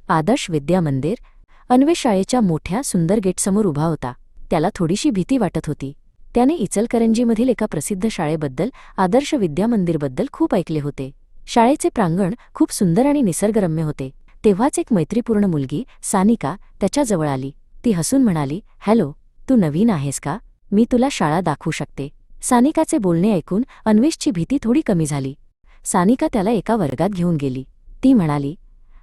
आदर्श विद्या मंदिर. अन्वेष शाळेच्या मोठ्या सुंदर गेटसमोर उभा होता. त्याला थोडीशी भीती वाटत होती. त्याने इचलकरंजीमधील एका प्रसिद्ध शाळेबद्दल, आदर्श विद्या मंदिरबद्दल खूप ऐकले होते. शाळेचे प्रांगण खूप सुंदर आणि निसर्गरम्य होते. तेव्हाच एक मैत्रीपूर्ण मुलगी, सानिका, त्याच्याजवळ आली. ती हसून म्हणाली, "हॅलो, तू नवीन आहेस का? मी तुला शाळा दाखवू शकते." सानिकाचे बोलणे ऐकून अन्वेषची भीती थोडी कमी झाली. सानिका त्याला एका वर्गात घेऊन गेली. ती म्हणाली,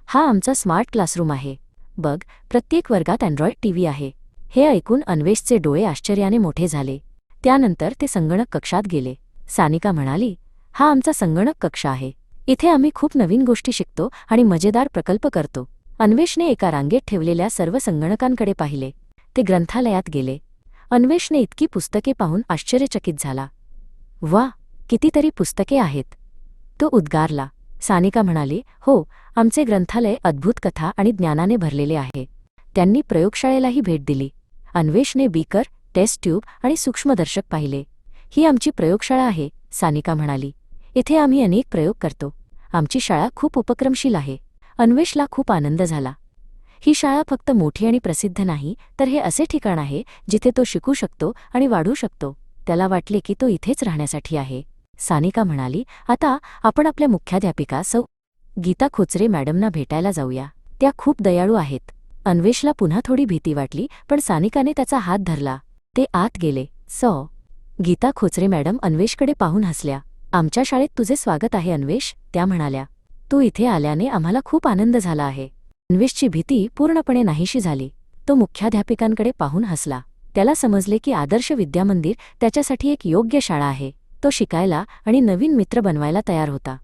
"हा आमचा स्मार्ट क्लासरूम आहे. बघ, प्रत्येक वर्गात अँड्रॉइड टीव्ही आहे." हे ऐकून अन्वेषचे डोळे आश्चर्याने मोठे झाले. त्यानंतर ते संगणक कक्षात गेले. सानिका म्हणाली, "हा आमचा संगणक कक्ष आहे. इथे आम्ही खूप नवीन गोष्टी शिकतो आणि मजेदार प्रकल्प करतो." अन्वेषने एका रांगेत ठेवलेल्या सर्व संगणकांकडे पाहिले. ते ग्रंथालयात गेले. अन्वेषने इतकी पुस्तके पाहून आश्चर्यचकित झाला. "वा, कितीतरी पुस्तके आहेत." तो उद्गारला. सानिका म्हणाली, "हो, आमचे ग्रंथालय अद्भुत कथा आणि ज्ञानाने भरलेले आहे." त्यांनी प्रयोगशाळेलाही भेट दिली. अन्वेषने बीकर, टेस्ट ट्यूब आणि सूक्ष्मदर्शक पाहिले. "ही आमची प्रयोगशाळा आहे," सानिका म्हणाली. "इथे आम्ही अनेक प्रयोग करतो. आमची शाळा खूप उपक्रमशील आहे." अन्वेषला खूप आनंद झाला. ही शाळा फक्त मोठी आणि प्रसिद्ध नाही, तर हे असे ठिकाण आहे जिथे तो शिकू शकतो आणि वाढू शकतो. त्याला वाटले की तो इथेच राहण्यासाठी आहे. सानिका म्हणाली, "आता आपण आपल्या मुख्याध्यापिका सौ. गीता खोचरे मॅडमना भेटायला जाऊया. त्या खूप दयाळू आहेत." अन्वेषला पुन्हा थोडी भीती वाटली, पण सानिकाने त्याचा हात धरला. ते आत गेले. सौ. गीता खोचरे मॅडम अन्वेषकडे पाहून हसल्या. "आमच्या शाळेत तुझे स्वागत आहे अन्वेष," त्या म्हणाल्या. "तू इथे आल्याने आम्हाला खूप आनंद झाला आहे." अन्वेषची भीती पूर्णपणे नाहीशी झाली. तो मुख्याध्यापिकांकडे पाहून हसला. त्याला समजले की आदर्श विद्यामंदिर त्याच्यासाठी एक योग्य शाळा आहे. तो शिकायला आणि नवीन मित्र बनवायला तयार होता.